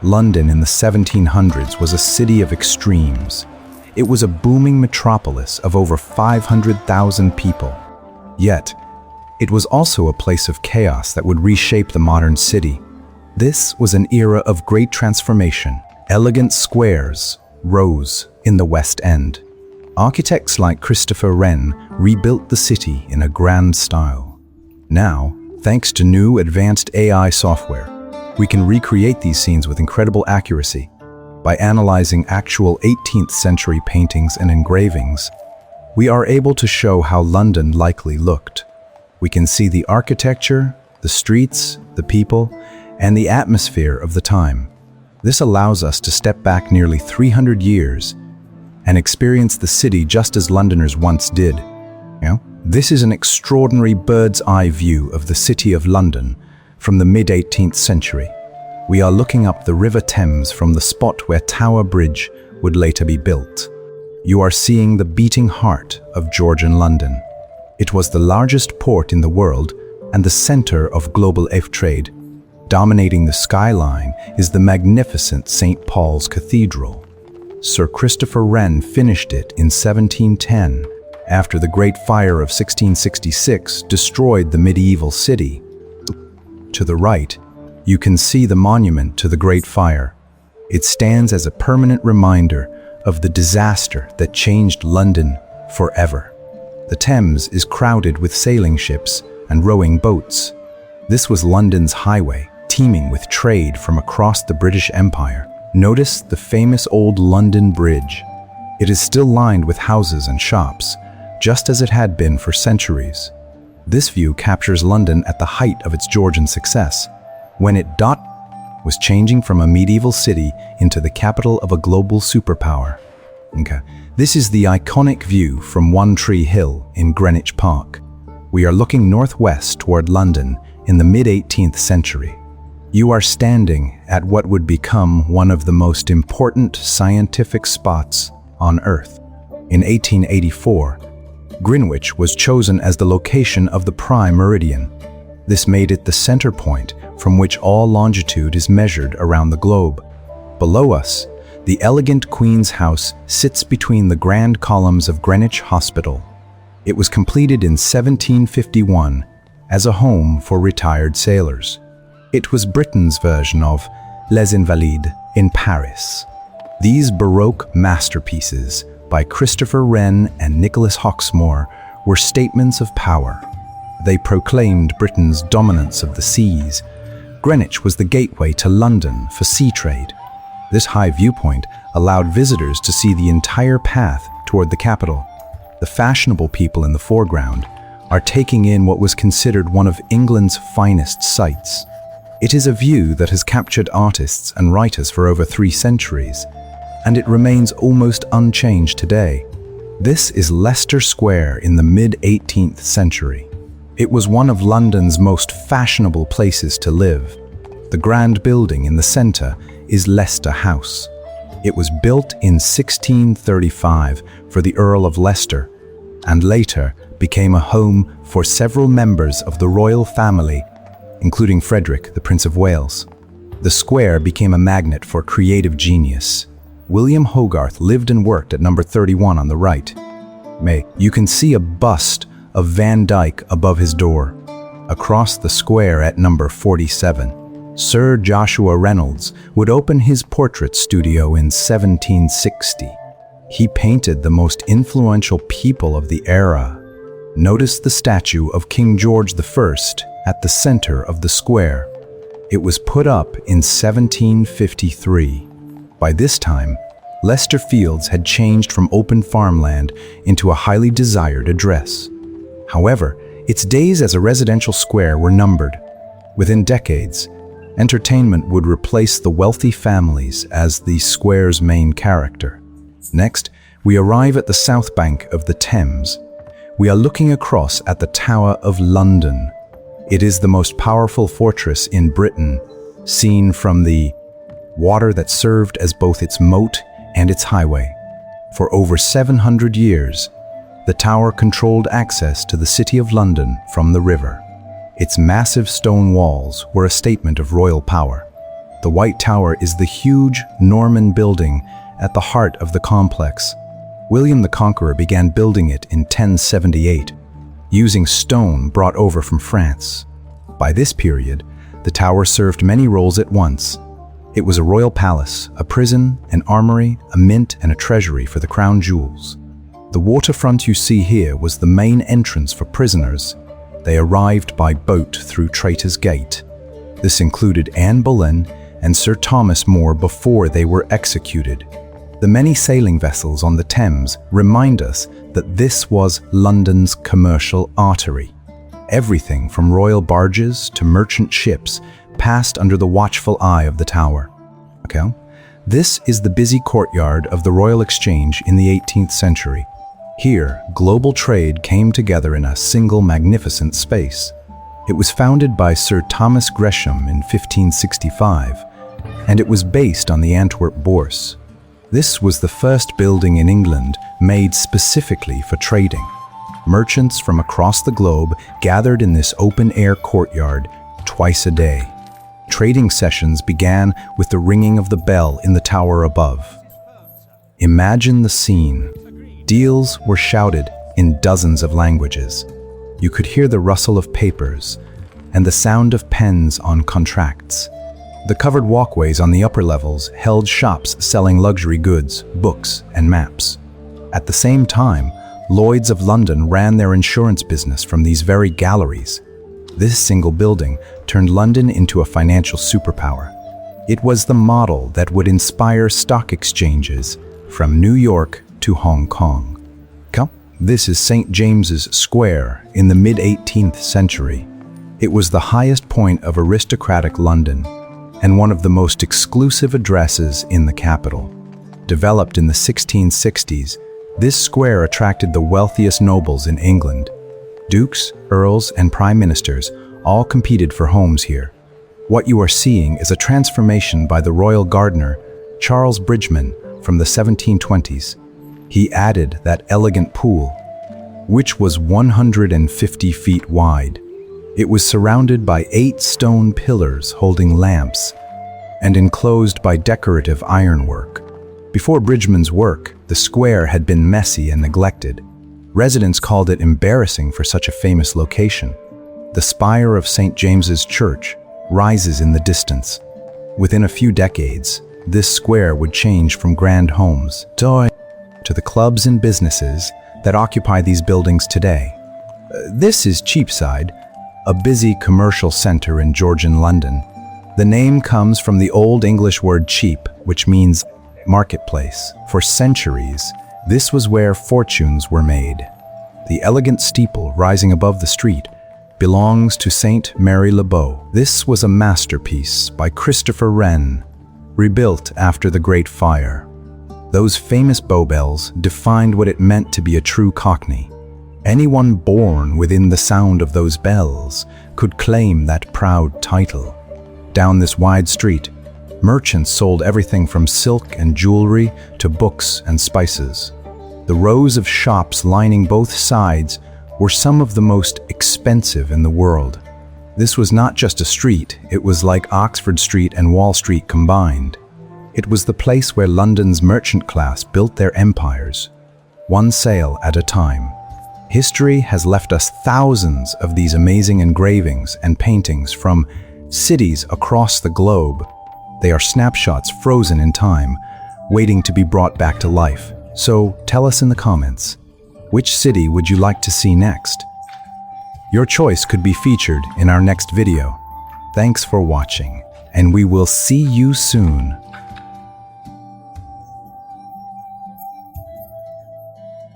London in the 1700s was a city of extremes. It was a booming metropolis of over 500,000 people. Yet, it was also a place of chaos that would reshape the modern city. This was an era of great transformation. Elegant squares rose in the West End. Architects like Christopher Wren rebuilt the city in a grand style. Now, thanks to new advanced AI software, we can recreate these scenes with incredible accuracy. By analyzing actual 18th century paintings and engravings, we are able to show how London likely looked. We can see the architecture, the streets, the people, and the atmosphere of the time. This allows us to step back nearly 300 years and experience the city just as Londoners once did. This is an extraordinary bird's eye view of the city of London from the mid-18th century. We are looking up the River Thames from the spot where Tower Bridge would later be built. You are seeing the beating heart of Georgian London. It was the largest port in the world and the center of global trade. Dominating the skyline is the magnificent St. Paul's Cathedral. Sir Christopher Wren finished it in 1710, after the Great Fire of 1666 destroyed the medieval city. To the right, you can see the monument to the Great Fire. It stands as a permanent reminder of the disaster that changed London forever. The Thames is crowded with sailing ships and rowing boats. This was London's highway, teeming with trade from across the British Empire. Notice the famous old London Bridge. It is still lined with houses and shops, just as it had been for centuries. This view captures London at the height of its Georgian success, when it was changing from a medieval city into the capital of a global superpower. This is the iconic view from One Tree Hill in Greenwich Park. We are looking northwest toward London in the mid-18th century. You are standing at what would become one of the most important scientific spots on Earth. In 1884, Greenwich was chosen as the location of the prime meridian. This made it the center point from which all longitude is measured around the globe. Below us, the elegant Queen's House sits between the grand columns of Greenwich Hospital. It was completed in 1751 as a home for retired sailors. It was Britain's version of Les Invalides in Paris. These Baroque masterpieces by Christopher Wren and Nicholas Hawksmoor were statements of power. They proclaimed Britain's dominance of the seas. Greenwich was the gateway to London for sea trade. This high viewpoint allowed visitors to see the entire path toward the capital. The fashionable people in the foreground are taking in what was considered one of England's finest sights. It is a view that has captured artists and writers for over 3 centuries, and it remains almost unchanged today. This is Leicester Square in the mid-18th century. It was one of London's most fashionable places to live. The grand building in the center is Leicester House. It was built in 1635 for the Earl of Leicester, and later became a home for several members of the royal family, including Frederick, the Prince of Wales. The square became a magnet for creative genius. William Hogarth lived and worked at number 31 on the right. You can see a bust of Van Dyck above his door. Across the square at number 47, Sir Joshua Reynolds would open his portrait studio in 1760. He painted the most influential people of the era. Notice the statue of King George I at the center of the square. It was put up in 1753. By this time, Leicester Fields had changed from open farmland into a highly desired address. However, its days as a residential square were numbered. Within decades, entertainment would replace the wealthy families as the square's main character. Next, we arrive at the south bank of the Thames. We are looking across at the Tower of London. It is the most powerful fortress in Britain, seen from the water that served as both its moat and its highway. For over 700 years, the tower controlled access to the City of London from the river. Its massive stone walls were a statement of royal power. The White Tower is the huge Norman building at the heart of the complex. William the Conqueror began building it in 1078, using stone brought over from France. By this period, the tower served many roles at once. It was a royal palace, a prison, an armory, a mint, and a treasury for the crown jewels. The waterfront you see here was the main entrance for prisoners. They arrived by boat through Traitor's Gate. This included Anne Boleyn and Sir Thomas More before they were executed. The many sailing vessels on the Thames remind us that this was London's commercial artery. Everything from royal barges to merchant ships passed under the watchful eye of the tower. Okay? This is the busy courtyard of the Royal Exchange in the 18th century. Here, global trade came together in a single magnificent space. It was founded by Sir Thomas Gresham in 1565, and it was based on the Antwerp Bourse. This was the first building in England made specifically for trading. Merchants from across the globe gathered in this open-air courtyard twice a day. Trading sessions began with the ringing of the bell in the tower above. Imagine the scene. Deals were shouted in dozens of languages. You could hear the rustle of papers and the sound of pens on contracts. The covered walkways on the upper levels held shops selling luxury goods, books, and maps. At the same time, Lloyd's of London ran their insurance business from these very galleries. This single building turned London into a financial superpower. It was the model that would inspire stock exchanges from New York to Hong Kong. This is St. James's Square in the mid-18th century. It was the highest point of aristocratic London and one of the most exclusive addresses in the capital. Developed in the 1660s, this square attracted the wealthiest nobles in England. Dukes, earls, and prime ministers all competed for homes here. What you are seeing is a transformation by the royal gardener, Charles Bridgeman, from the 1720s. He added that elegant pool, which was 150 feet wide. It was surrounded by 8 stone pillars holding lamps and enclosed by decorative ironwork. Before Bridgeman's work, the square had been messy and neglected. Residents called it embarrassing for such a famous location. The spire of St. James's Church rises in the distance. Within a few decades, this square would change from grand homes to the clubs and businesses that occupy these buildings today. This is Cheapside, a busy commercial center in Georgian London. The name comes from the Old English word cheap, which means marketplace. For centuries, this was where fortunes were made. The elegant steeple rising above the street belongs to St. Mary le Bow. This was a masterpiece by Christopher Wren, rebuilt after the Great Fire. Those famous bow bells defined what it meant to be a true Cockney. Anyone born within the sound of those bells could claim that proud title. Down this wide street, merchants sold everything from silk and jewelry to books and spices. The rows of shops lining both sides were some of the most expensive in the world. This was not just a street, it was like Oxford Street and Wall Street combined. It was the place where London's merchant class built their empires, one sale at a time. History has left us thousands of these amazing engravings and paintings from cities across the globe. They are snapshots frozen in time, waiting to be brought back to life. So tell us in the comments, which city would you like to see next? Your choice could be featured in our next video. Thanks for watching, and we will see you soon.